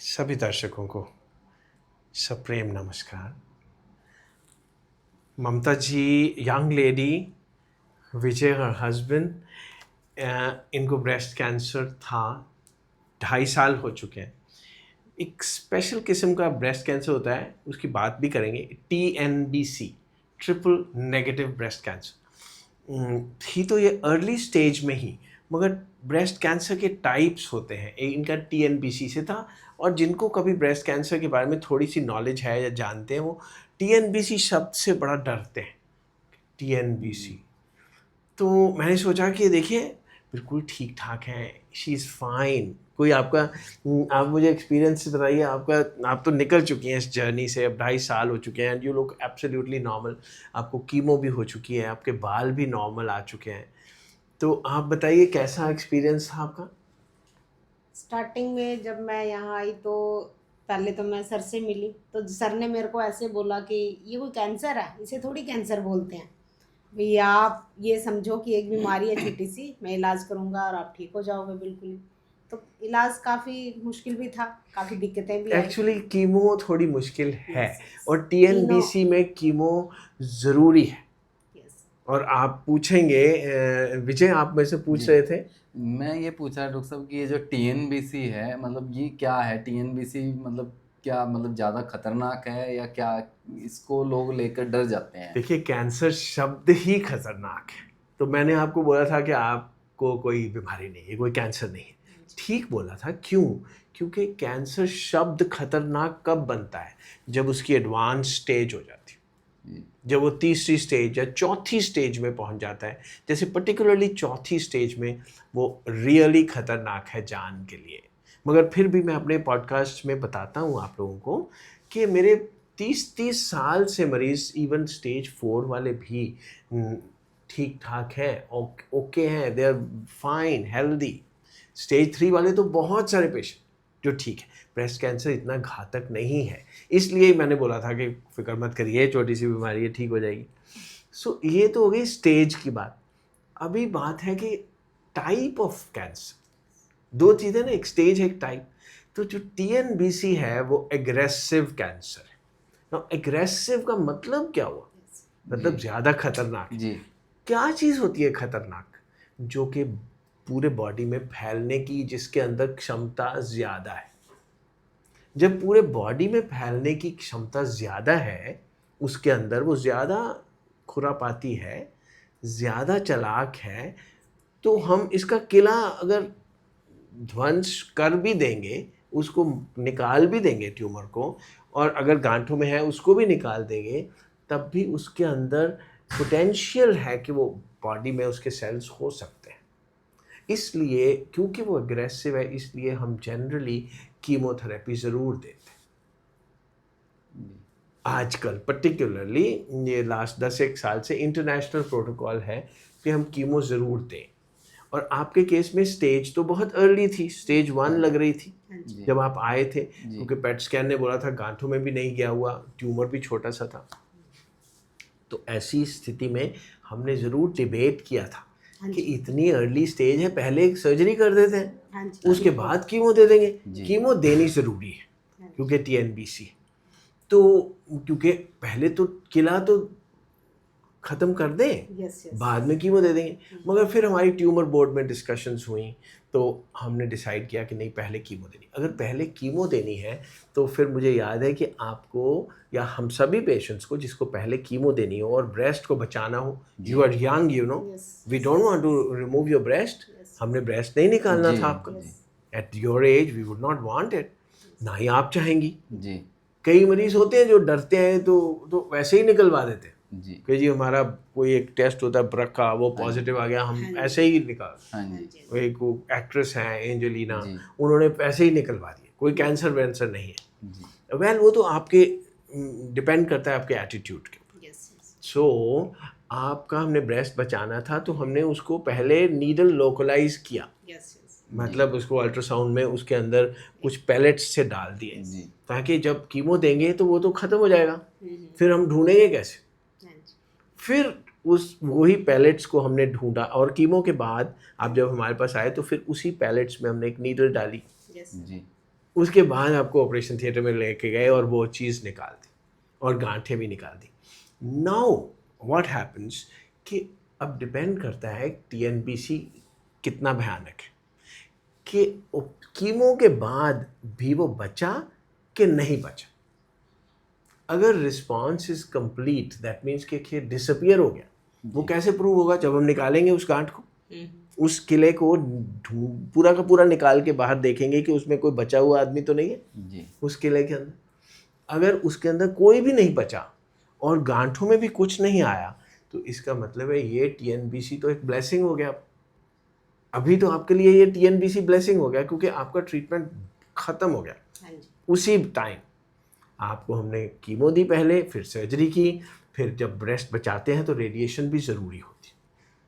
सभी दर्शकों को सप्रेम नमस्कार। ममता जी यंग लेडी, विजय हर हस्बैंड, इनको ब्रेस्ट कैंसर था, 2.5 साल हो चुके हैं। एक स्पेशल किस्म का ब्रेस्ट कैंसर होता है, उसकी बात भी करेंगे, TNBC, triple negative breast cancer. थी तो ये अर्ली स्टेज में ही, मगर ब्रेस्ट कैंसर के टाइप्स होते हैं। इनका TNBC से था, और जिनको कभी ब्रेस्ट कैंसर के बारे में थोड़ी सी नॉलेज है या जानते हैं, वो TNBC शब्द से बड़ा डरते हैं। TNBC, तो मैंने सोचा कि देखिए बिल्कुल ठीक ठाक है, शी इज़ फाइन। कोई आपका, आप मुझे एक्सपीरियंस से बताइए, आपका, आप तो निकल चुकी हैं इस जर्नी से, अब 2.5 साल हो चुके हैं, and you look absolutely normal. आपको कीमो भी हो चुकी है, आपके बाल भी नॉर्मल आ चुके हैं। तो आप बताइए कैसा एक्सपीरियंस था आपका? स्टार्टिंग में जब मैं यहाँ आई तो पहले तो मैं सर से मिली, तो सर ने मेरे को ऐसे बोला कि ये कोई कैंसर है, इसे थोड़ी कैंसर बोलते हैं भैया, आप ये समझो कि एक बीमारी है छोटी सी, मैं इलाज करूँगा और आप ठीक हो जाओगे बिल्कुल ही। तो इलाज काफ़ी मुश्किल भी था, काफ़ी दिक्कतें भी आई। एक्चुअली कीमो थोड़ी मुश्किल है, यस यस। और तीनों। TNBC में कीमो ज़रूरी है। यस। और आप पूछेंगे, विजय आप मेरे से पूछ जी, रहे थे। मैं ये पूछ रहा डॉक्टर साहब कि ये जो TNBC है, मतलब ये क्या है? TNBC मतलब क्या, मतलब ज़्यादा खतरनाक है या क्या? इसको लोग लेकर डर जाते हैं। देखिए, कैंसर शब्द ही खतरनाक है। तो मैंने आपको बोला था कि आपको कोई बीमारी नहीं है, कोई कैंसर नहीं है। ठीक बोला था, क्यों? क्योंकि कैंसर शब्द खतरनाक कब बनता है? जब उसकी एडवांस स्टेज हो जाती है, जी जब वो तीसरी स्टेज या चौथी स्टेज में पहुंच जाता है। जैसे पर्टिकुलरली चौथी स्टेज में वो रियली खतरनाक है जान के लिए। मगर फिर भी मैं अपने पॉडकास्ट में बताता हूँ आप लोगों को कि मेरे 30-30 साल से मरीज, इवन स्टेज 4 वाले भी ठीक ठाक हैं, ओके हैं, they are fine healthy. Stage 3 वाले तो बहुत सारे पेशेंट जो ठीक है। ब्रेस्ट कैंसर इतना घातक नहीं है, इसलिए मैंने बोला था कि फिक्र मत करिए, छोटी सी बीमारी है, ठीक हो जाएगी। सो ये तो हो गई स्टेज की बात। अभी बात है कि टाइप ऑफ कैंसर, दो चीज़ें ना, एक स्टेज है एक टाइप। तो जो TNBC है वो एग्रेसिव कैंसर है। ना, एग्रेसिव का मतलब क्या हुआ? मतलब जी ज़्यादा खतरनाक है। जी क्या चीज़ होती है खतरनाक? जो कि पूरे बॉडी में फैलने की, जिसके अंदर क्षमता ज़्यादा है। जब पूरे बॉडी में फैलने की क्षमता ज़्यादा है, उसके अंदर वो ज़्यादा खुरापाती है, ज़्यादा चालाक है, तो हम इसका किला अगर ध्वंस कर भी देंगे, उसको निकाल भी देंगे ट्यूमर को, और अगर गांठों में है उसको भी निकाल देंगे, तब भी उसके अंदर पोटेंशियल है कि वो बॉडी में उसके सेल्स हो सकते हैं। इसलिए क्योंकि वो अग्रेसिव है, इसलिए हम जनरली कीमोथेरेपी ज़रूर देते हैं। जी आजकल पर्टिकुलरली ये लास्ट 10-1 साल से इंटरनेशनल प्रोटोकॉल है कि हम कीमो ज़रूर दें। और आपके केस में स्टेज तो बहुत अर्ली थी, स्टेज 1 हाँ लग रही थी हाँ जी। जी जब आप आए थे, जी क्योंकि पेट स्कैन ने बोला था गांठों में भी नहीं गया हुआ, ट्यूमर भी छोटा सा था। तो ऐसी स्थिति में हमने ज़रूर डिबेट किया था हाँ कि जी। इतनी अर्ली स्टेज है, पहले एक सर्जरी कर देते हैं, हाँ जी उसके बिल्कुल। बाद कीमो दे देंगे। जी कीमो देनी ज़रूरी है हाँ जी। क्योंकि TNBC है। तो क्योंकि पहले तो किला तो ख़त्म कर दें, यस यस। बाद में कीमो दे देंगे। मगर फिर हमारी ट्यूमर बोर्ड में डिस्कशंस हुई, तो हमने डिसाइड किया कि नहीं, पहले कीमो देनी। अगर पहले कीमो देनी है तो फिर मुझे याद है कि आपको या हम सभी पेशेंट्स को जिसको पहले कीमो देनी हो और ब्रेस्ट को बचाना हो, you are young, you know, yes we don't want to remove your breast. Yes. हमने ब्रेस्ट नहीं निकालना जी था आपका। जी at your age we would not want it, ना ही आप चाहेंगी। जी कई मरीज होते हैं जो डरते हैं, तो वैसे ही निकलवा देते हैं जी कि जी हमारा कोई एक टेस्ट होता है ब्रक का, वो हाँ जी पॉजिटिव आ गया, हम हाँ जी। ऐसे ही निकाल। हाँ हाँ जी जी। वो एक वो एक्ट्रेस हैं एंजेलिना, जी उन्होंने ऐसे ही निकलवा दिए, कोई कैंसर वैंसर नहीं जी है। वेल वो तो आपके डिपेंड करता है आपके एटीट्यूड के ऊपर। Yes yes. सो आपका हमने ब्रेस्ट बचाना था, तो हमने उसको पहले नीडल लोकलाइज किया, यस यस। मतलब उसको अल्ट्रासाउंड में उसके अंदर कुछ पैलेट्स से डाल दिए, जी ताकि जब कीमो देंगे तो वो तो ख़त्म हो जाएगा। हम्म। फिर हम ढूंढेंगे कैसे? हाँ जी। फिर उस वही पैलेट्स को हमने ढूंढा, और कीमो के बाद आप जब हमारे पास आए तो फिर उसी पैलेट्स में हमने एक नीडल डाली, यस। जी उसके बाद आपको ऑपरेशन थिएटर में लेके गए और वो चीज़ निकाल दी और गांठें भी निकाल दी। नाउ व्हाट हैपन्स कि अब डिपेंड करता है टीएनबीसी कितना भयानक है, कि कीमो के बाद भी वो बचा कि नहीं बचा। अगर response is complete that means कि डिसअपियर हो गया। वो कैसे प्रूव होगा? जब हम निकालेंगे उस गांठ को, उस किले को पूरा का पूरा निकाल के बाहर देखेंगे कि उसमें कोई बचा हुआ आदमी तो नहीं है जी। उस किले के अंदर। अगर उसके अंदर कोई भी नहीं बचा और गांठों में भी कुछ नहीं आया तो इसका मतलब है ये टीएनबीसी तो एक ब्लेसिंग हो गया। अभी तो आपके लिए ये टीएनबीसी ब्लेसिंग हो गया क्योंकि आपका ट्रीटमेंट खत्म हो गया। हाँ जी। उसी टाइम आपको हमने कीमो दी पहले, फिर सर्जरी की, फिर जब ब्रेस्ट बचाते हैं तो रेडिएशन भी ज़रूरी होती है।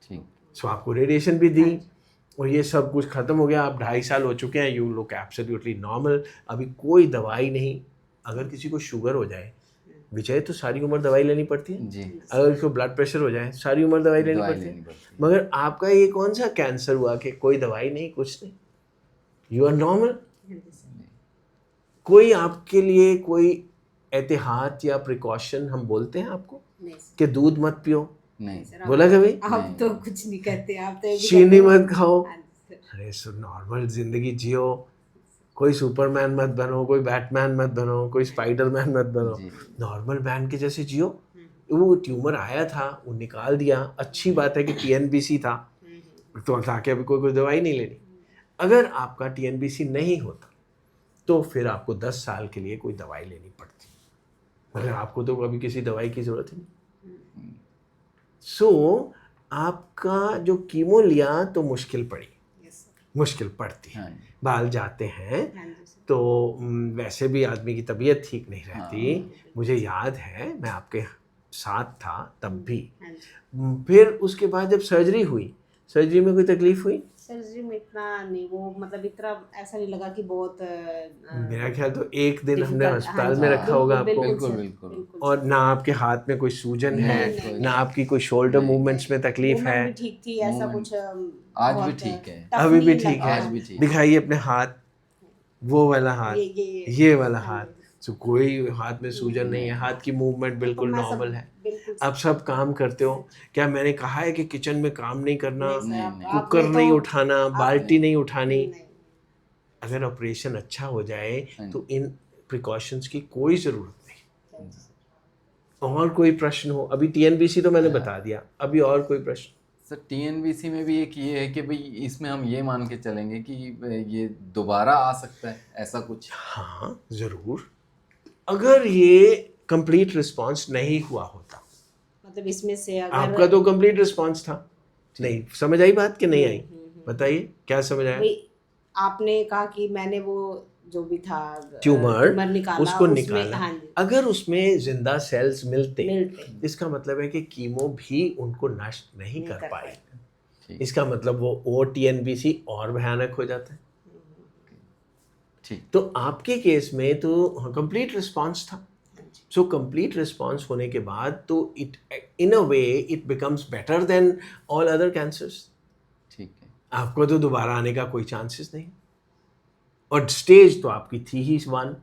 ठीक। सो आपको रेडिएशन भी दी और ये सब कुछ ख़त्म हो गया। आप 2.5 साल हो चुके हैं, यू लुक एब्सोल्युटली नॉर्मल। अभी कोई दवाई नहीं। अगर किसी को शुगर हो जाए विजय तो सारी उम्र दवाई लेनी पड़ती है जी। अगर उसको ब्लड प्रेशर हो जाए सारी उम्र दवाई लेनी पड़ती है। मगर आपका ये कौन सा कैंसर हुआ कि कोई दवाई नहीं, कुछ नहीं, यू आर नॉर्मल। कोई आपके लिए कोई एहतियात या प्रिकॉशन हम बोलते हैं आपको कि दूध मत पियो? नहीं। बोला कभी? आप तो कुछ नहीं कहते, आप तो चीनी मत खाओ। अरे सो नॉर्मल जिंदगी जियो। कोई सुपरमैन मत बनो, कोई बैटमैन मत बनो, कोई स्पाइडरमैन मत बनो, नॉर्मल मैन के जैसे जियो। वो ट्यूमर आया था, वो निकाल दिया, अच्छी बात है कि टीएनबीसी था तो ताकि अभी कोई दवाई नहीं लेनी। अगर आपका टीएनबीसी नहीं होता तो फिर आपको 10 साल के लिए कोई दवाई लेनी पड़ती, मगर आपको तो अभी किसी दवाई की ज़रूरत ही नहीं। सो आपका जो कीमो लिया तो मुश्किल पड़ी, मुश्किल पड़ती है, बाल जाते हैं तो वैसे भी आदमी की तबीयत ठीक नहीं रहती। मुझे याद है मैं आपके साथ था तब भी। फिर उसके बाद जब सर्जरी हुई, सर्जरी में कोई तकलीफ हुई? सर्जरी में इतना नहीं, वो मतलब इतना ऐसा नहीं लगा कि बहुत मेरा ख्याल तो एक दिन हमने अस्पताल में रखा होगा आपको। बिल्कुल। और ना आपके हाथ में कोई सूजन है, ना आपकी कोई शोल्डर मूवमेंट्स में तकलीफ है। ठीक थी, ऐसा कुछ आज भी ठीक है, अभी भी ठीक है। आज भी ठीक। दिखाइए अपने हाथ, वो वाला हाथ, ये वाला हाथ। तो कोई हाथ में सूजन नहीं है, हाथ की मूवमेंट बिल्कुल नॉर्मल है। आप सब काम करते हो। क्या मैंने कहा है कि किचन में काम नहीं करना, कुकर नहीं उठाना, बाल्टी नहीं उठानी? अगर ऑपरेशन अच्छा हो जाए तो इन प्रिकॉशंस की कोई ज़रूरत नहीं। और कोई प्रश्न हो? अभी टीएनबीसी तो मैंने बता दिया, अभी और कोई प्रश्न? सर टीएनबीसी में भी एक ये है कि भाई इसमें हम ये मान के चलेंगे कि ये दोबारा आ सकता है, ऐसा कुछ? हाँ ज़रूर। अगर ये कंप्लीट रिस्पांस नहीं हुआ होता, मतलब इसमें से अगर आपका तो कंप्लीट रिस्पांस था। नहीं समझ आई बात कि नहीं आई? बताइए क्या समझ आया? आपने कहा कि मैंने वो जो भी था ट्यूमर निकाला, उसको निकाला। हाँ, अगर उसमें जिंदा सेल्स मिलते इसका मतलब है कि कीमो भी उनको नष्ट नहीं कर पाए। इसका मतलब वो टीएनबीसी और भयानक हो जाता है। तो आपके केस में तो कंप्लीट रिस्पांस था। सो कंप्लीट रिस्पांस होने के बाद तो it in a way it becomes better than all other cancers. ठीक है। आपको तो दोबारा आने का कोई चांसेस नहीं, और स्टेज तो आपकी थी ही 1।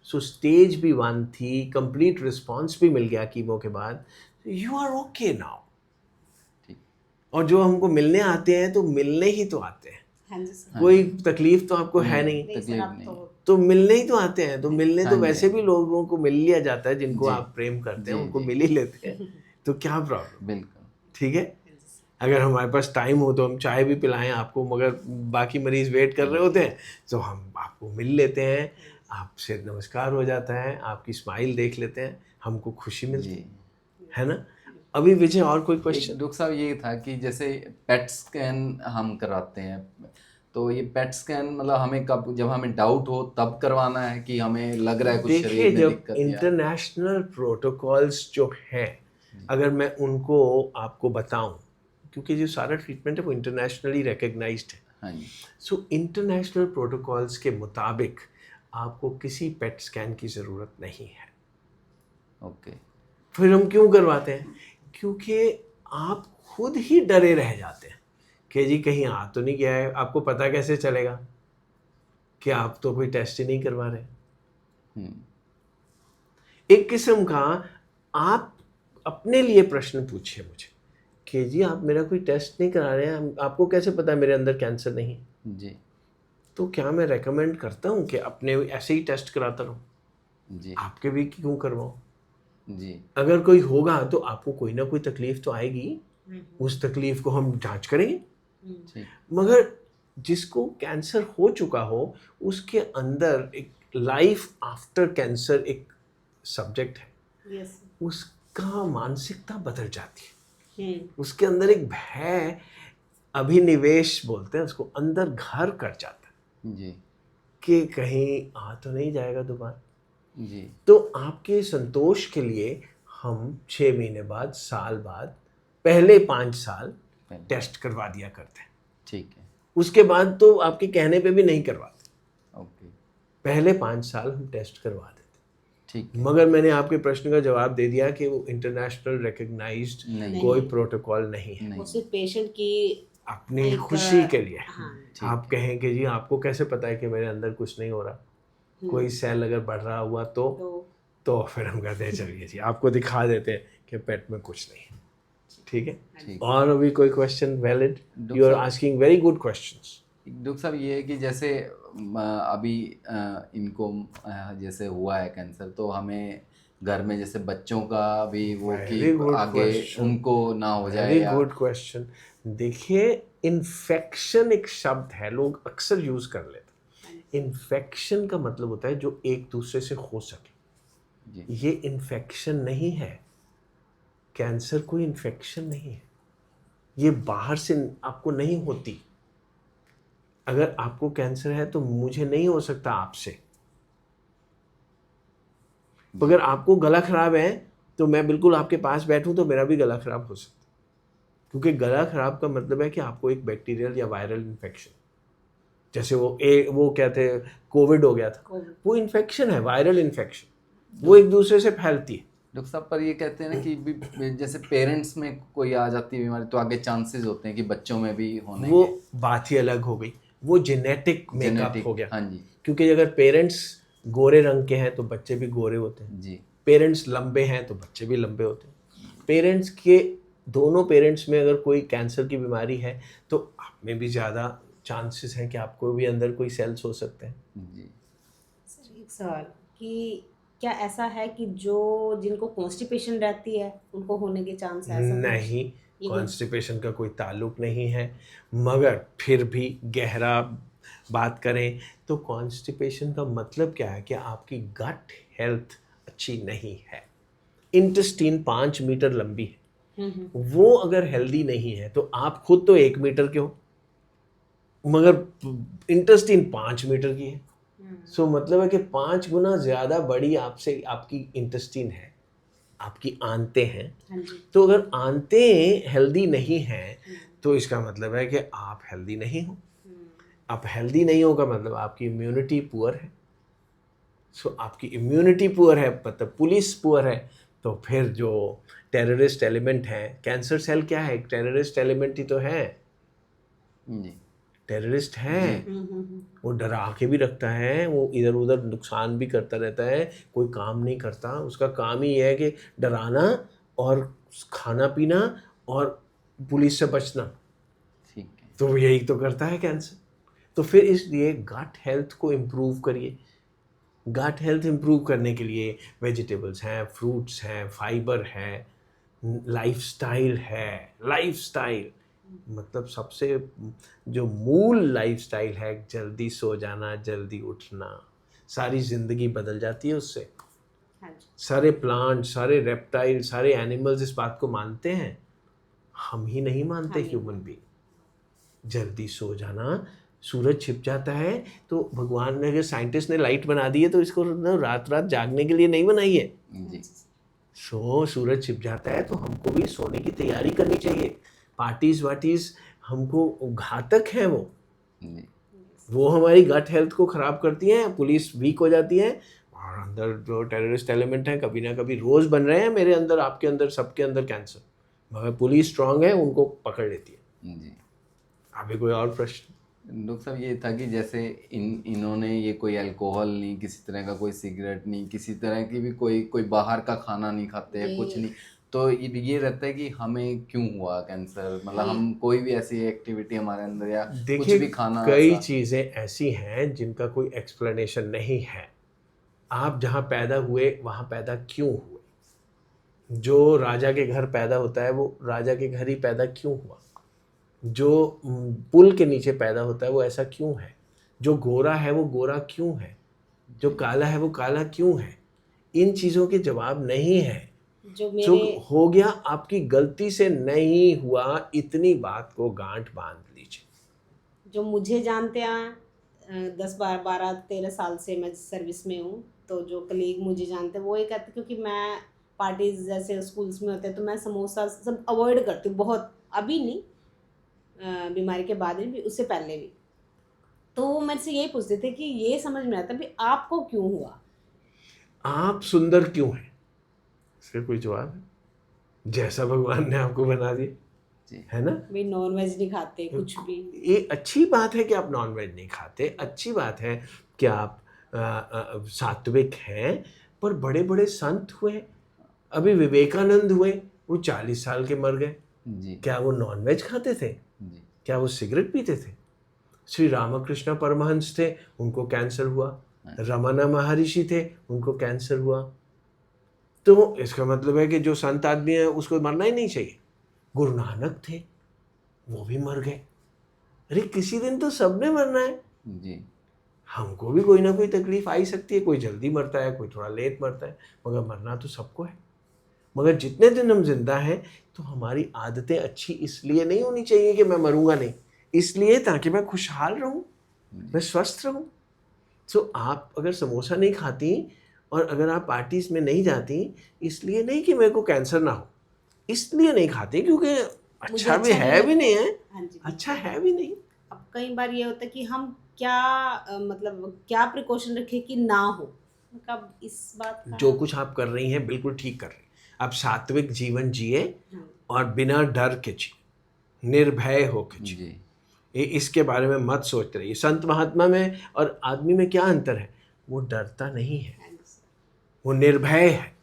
सो स्टेज भी 1 थी, कंप्लीट रिस्पांस भी मिल गया कीमो के बाद, यू आर ओके नाउ। और जो हमको मिलने आते हैं तो मिलने ही तो आते हैं, कोई तकलीफ तो आपको है नहीं, तो मिलने ही तो आते हैं। तो मिलने तो वैसे भी लोगों को मिल लिया जाता है, जिनको आप प्रेम करते हैं उनको मिल ही लेते हैं, तो क्या प्रॉब्लम? बिल्कुल ठीक है। अगर हमारे पास टाइम हो तो हम चाय भी पिलाएं आपको, मगर बाकी मरीज वेट कर रहे होते हैं तो हम आपको मिल लेते हैं, आपसे नमस्कार हो जाता है, आपकी स्माइल देख लेते हैं, हमको खुशी मिलती है ना। अभी विजय और कोई क्वेश्चन? डॉक्टर साहब ये था कि जैसे पेट स्कैन हम कराते हैं, तो ये पेट स्कैन मतलब हमें कब, जब हमें डाउट हो तब करवाना है कि हमें लग रहा है कुछ शरीर में दिक्कत? जब इंटरनेशनल प्रोटोकॉल्स जो हैं, अगर मैं उनको आपको बताऊं, क्योंकि जो सारा ट्रीटमेंट है वो इंटरनेशनली रिकग्नाइज्ड है। हाँ जी। सो इंटरनेशनल प्रोटोकॉल्स के मुताबिक आपको किसी पेट स्कैन की ज़रूरत नहीं है। ओके। फिर हम क्यों करवाते हैं? क्योंकि आप खुद ही डरे रह जाते हैं कि जी कहीं आ तो नहीं गया है। आपको पता कैसे चलेगा कि आप तो कोई टेस्ट ही नहीं करवा रहे। हम्म, एक किस्म का आप अपने लिए प्रश्न पूछिए मुझे कि जी आप मेरा कोई टेस्ट नहीं करा रहे हैं, आपको कैसे पता है मेरे अंदर कैंसर नहीं है? जी तो क्या मैं रेकमेंड करता हूँ कि अपने ऐसे ही टेस्ट कराता रहूँ? जी आपके भी क्यों करवाऊँ? जी अगर कोई होगा तो आपको कोई ना कोई तकलीफ तो आएगी, उस तकलीफ को हम जांच करेंगे। ठीक, मगर जिसको कैंसर हो चुका हो उसके अंदर एक लाइफ आफ्टर कैंसर एक सब्जेक्ट है, यस। उसका मानसिकता बदल जाती है, उसके अंदर एक भय, अभिनिवेश बोलते हैं उसको, अंदर घर कर जाता है जी कि कहीं आ तो नहीं जाएगा दोबारा। जी तो आपके संतोष के लिए हम 6 महीने बाद, साल बाद, पहले 5 साल पहले, टेस्ट करवा दिया करते हैं। ठीक है, उसके बाद तो आपके कहने पे भी नहीं करवाते। ओके, पहले 5 साल हम टेस्ट करवा देते। ठीक है, मगर मैंने आपके प्रश्न का जवाब दे दिया कि वो इंटरनेशनल रिकग्नाइज्ड नहीं, कोई प्रोटोकॉल नहीं है। वो नहीं, सिर्फ पेशेंट की अपनी एक, खुशी के लिए हाँ, ठीक आप कहें कि जी आपको कैसे पता है कि मेरे अंदर कुछ नहीं हो रहा, कोई सेल अगर बढ़ रहा हुआ तो फिर हम कहते हैं चलिए जी आपको दिखा देते हैं कि पेट में कुछ नहीं है। ठीक है। ठीक। और अभी कोई question valid? Doctor you are साहब- asking very good questions. Doctor साहब ये है कि जैसे अभी इनको जैसे हुआ है कैंसर, तो हमें घर में जैसे बच्चों का भी वो कि Very good आगे question. उनको ना हो जाए वेरी या गुड क्वेश्चन। देखिए इन्फेक्शन एक शब्द है, लोग अक्सर यूज कर लेते हैं। इन्फेक्शन का मतलब होता है जो एक दूसरे से हो सके। जी ये इन्फेक्शन नहीं है, कैंसर कोई इन्फेक्शन नहीं है, ये बाहर से आपको नहीं होती। अगर आपको कैंसर है तो मुझे नहीं हो सकता आपसे। अगर आपको गला खराब है तो मैं बिल्कुल आपके पास बैठूं तो मेरा भी गला खराब हो सकता है, क्योंकि गला खराब का मतलब है कि आपको एक बैक्टीरियल या वायरल इन्फेक्शन, जैसे वो कहते हैं कोविड हो गया था, वो इन्फेक्शन है, वायरल इन्फेक्शन, वो एक दूसरे से फैलती है। डॉक्टर साहब, पर ये कहते हैं ना कि जैसे पेरेंट्स में कोई आ जाती है बीमारी तो आगे चांसेस होते हैं कि बच्चों में भी होने वो के। बात ही अलग हो गई, वो जेनेटिक मेकअप जेनेटिक, हो गया। हाँ जी, क्योंकि अगर पेरेंट्स गोरे रंग के हैं तो बच्चे भी गोरे होते हैं, जी पेरेंट्स लंबे हैं तो बच्चे भी लंबे होते हैं, पेरेंट्स के दोनों पेरेंट्स में अगर कोई कैंसर की बीमारी है तो आप में भी ज़्यादा चांसेस हैं कि आपको भी अंदर कोई सेल्स हो सकते हैं। जी सर एक सवाल कि क्या ऐसा है कि जो जिनको कॉन्स्टिपेशन रहती है उनको होने के चांस है? ऐसा कुछ? नहीं, ये कॉन्स्टिपेशन का कोई ताल्लुक नहीं है। मगर फिर भी गहरा बात करें तो कॉन्स्टिपेशन का मतलब क्या है कि आपकी गट हेल्थ अच्छी नहीं है। इंटेस्टाइन 5 मीटर लंबी है, वो अगर हेल्दी नहीं है तो आप खुद तो 1 मीटर के हो, मगर इंटेस्टाइन 5 मीटर की है। सो मतलब है कि 5 गुना ज़्यादा बड़ी आपसे आपकी इंटेस्टाइन है, आपकी आंतें हैं। हाँ जी। तो अगर आंतें हेल्दी नहीं हैं तो इसका मतलब है कि आप हेल्दी नहीं हो। आप हेल्दी नहीं होगा मतलब आपकी इम्यूनिटी पुअर है। सो आपकी इम्यूनिटी पुअर है मतलब पुलिस पुअर है। तो फिर जो टेररिस्ट एलिमेंट है, कैंसर सेल क्या है, एक टेररिस्ट एलिमेंट ही तो है, जी टेररिस्ट है। जी वो डरा के भी रखता है, वो इधर उधर नुकसान भी करता रहता है, कोई काम नहीं करता, उसका काम ही है कि डराना और खाना पीना और पुलिस से बचना। ठीक है, तो यही तो करता है कैंसर। तो फिर इसलिए गट हेल्थ को इम्प्रूव करिए। गट हेल्थ इम्प्रूव करने के लिए वेजिटेबल्स हैं, फ्रूट्स हैं, फाइबर है, लाइफस्टाइल है। लाइफस्टाइल मतलब सबसे जो मूल लाइफस्टाइल है, जल्दी सो जाना, जल्दी उठना, सारी ज़िंदगी बदल जाती है उससे। हाँ जी। सारे प्लांट, सारे रेप्टाइल, सारे एनिमल्स इस बात को मानते हैं, हम ही नहीं मानते ह्यूमन बीइंग। जल्दी सो जाना, सूरज छिप जाता है तो भगवान ने, अगर साइंटिस्ट ने लाइट बना दी है तो इसको रात रात जागने के लिए नहीं बनाई है। जी सूरज छिप जाता है तो हमको भी सोने की तैयारी करनी चाहिए। पार्टीज वार्टीज हमको घातक हैं, जी वो हमारी गट हेल्थ को ख़राब करती हैं, पुलिस वीक हो जाती है और अंदर जो टेररिस्ट एलिमेंट हैं कभी ना कभी रोज़ बन रहे हैं, मेरे अंदर, आपके अंदर, सबके अंदर कैंसर, मगर पुलिस स्ट्रांग है, उनको पकड़ लेती है। जी अभी कोई और प्रश्न? डॉक्टर साहब ये था कि जैसे इन्होंने ये कोई अल्कोहल नहीं, किसी तरह का कोई सिगरेट नहीं, किसी तरह की भी कोई बाहर का खाना नहीं खाते हैं, कुछ नहीं, तो ये रहता है कि हमें क्यों हुआ कैंसर, मतलब हम कोई भी ऐसी एक्टिविटी हमारे अंदर या कुछ देखिए, भी खाना कई ऐसा। चीज़ें ऐसी हैं जिनका कोई एक्सप्लेनेशन नहीं है। आप जहाँ पैदा हुए वहाँ पैदा क्यों हुए? जो राजा के घर पैदा होता है वो राजा के घर ही पैदा क्यों हुआ? जो पुल के नीचे पैदा होता है वो ऐसा क्यों है? जो गोरा है वो गोरा क्यों है? जो काला है वो काला क्यों है? इन चीज़ों के जवाब नहीं है। जो जो मेरे हो गया आपकी गलती से नहीं हुआ, इतनी बात को गांठ बांध लीजिए। जो मुझे जानते हैं 10 12 13 साल से मैं सर्विस में हूँ, तो जो कलीग मुझे जानते हैं वो ये कहते, क्योंकि मैं पार्टीज जैसे स्कूल्स में होते हैं तो मैं समोसा सब अवॉइड करती हूँ बहुत, अभी नहीं, बीमारी के बाद भी, उससे पहले भी। तो वो मेरे से यही पूछते थे कि ये समझ में आता भी आपको क्यों हुआ। आप सुंदर क्यों हैं? इसका कोई जवाब है? जैसा भगवान ने आपको बना दिया, जी। है ना? भाई नॉन वेज नहीं खाते कुछ भी। ये अच्छी बात है कि आप नॉन वेज नहीं खाते, अच्छी बात है कि आप सात्विक हैं, पर बड़े बड़े संत हुए, अभी विवेकानंद हुए, वो 40 साल के मर गए। जी। क्या वो नॉन वेज खाते थे? जी। क्या वो सिगरेट पीते थे? श्री रामकृष्ण परमहंस थे, उनको कैंसर हुआ। रमना महर्षि थे, उनको कैंसर हुआ। तो इसका मतलब है कि जो संत आदमी है उसको मरना ही नहीं चाहिए। गुरु नानक थे, वो भी मर गए। अरे किसी दिन तो सबने मरना है। जी। हमको भी कोई ना कोई तकलीफ आ ही सकती है, कोई जल्दी मरता है, कोई थोड़ा लेट मरता है, मगर मरना तो सबको है। मगर जितने दिन हम जिंदा हैं तो हमारी आदतें अच्छी इसलिए नहीं होनी चाहिए कि मैं मरूंगा नहीं, इसलिए ताकि मैं खुशहाल रहूं, मैं स्वस्थ रहूं। सो आप अगर समोसा नहीं खाती और अगर आप पार्टीज में नहीं जाती, इसलिए नहीं कि मेरे को कैंसर ना हो, इसलिए नहीं खाती क्योंकि अच्छा भी है भी नहीं है, हाँ जी। अच्छा है भी नहीं। अब कई बार ये होता है कि हम क्या मतलब क्या प्रिकॉशन रखें कि ना हो, कब इस बात का जो कुछ आप कर रही हैं बिल्कुल ठीक कर रही हैं। आप सात्विक जीवन जिए हाँ। और बिना डर के जिए, निर्भय होकर जिए। जी। इसके बारे में मत सोचते रहिए। संत महात्मा में और आदमी में क्या अंतर है? वो डरता नहीं है, हाँ जी सर। वो निर्भय है,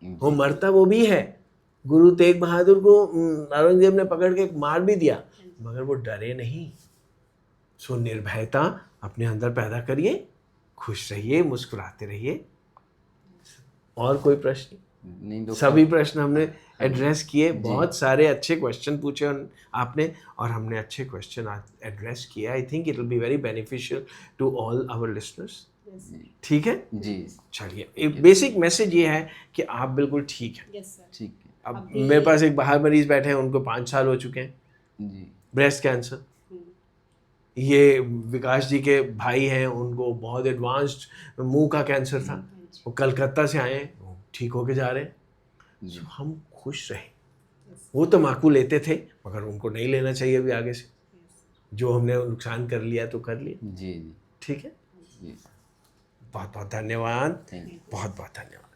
वो जी। मरता वो भी है। गुरु तेग बहादुर को औरंगजेब ने पकड़ के मार भी दिया, मगर वो डरे नहीं। सो निर्भयता अपने अंदर पैदा करिए, खुश रहिए, मुस्कुराते रहिए। और कोई प्रश्न? नहीं डॉक्टर सभी साहब। प्रश्न हमने एड्रेस किए। जी। बहुत सारे अच्छे क्वेश्चन पूछे आपने, और हमने अच्छे क्वेश्चन एड्रेस किए। I think it will be very beneficial to all our listeners. Yes ठीक है, जी। चलिए। बेसिक मैसेज ये है कि आप बिल्कुल ठीक हैं। Yes sir. ठीक है। अब अभी- मेरे पास एक बाहर मरीज बैठे हैं, उनको 5 साल हो चुके हैं, जी। Breast cancer. ये विकास जी के भाई हैं, उनको बहुत एडवांस्ड मुंह का कैंसर था, वो कलकत्ता से आए हैं, वो ठीक होके जा रहे हैं। जी। हम खुश रहें। वो तम्बाकू लेते थे, मगर उनको नहीं लेना चाहिए अभी आगे से। जो हमने नुकसान कर लिया तो कर लिया। जी। जी। ठीक है, जी। बहुत बहुत धन्यवाद, थैंक यू। बहुत बहुत धन्यवाद।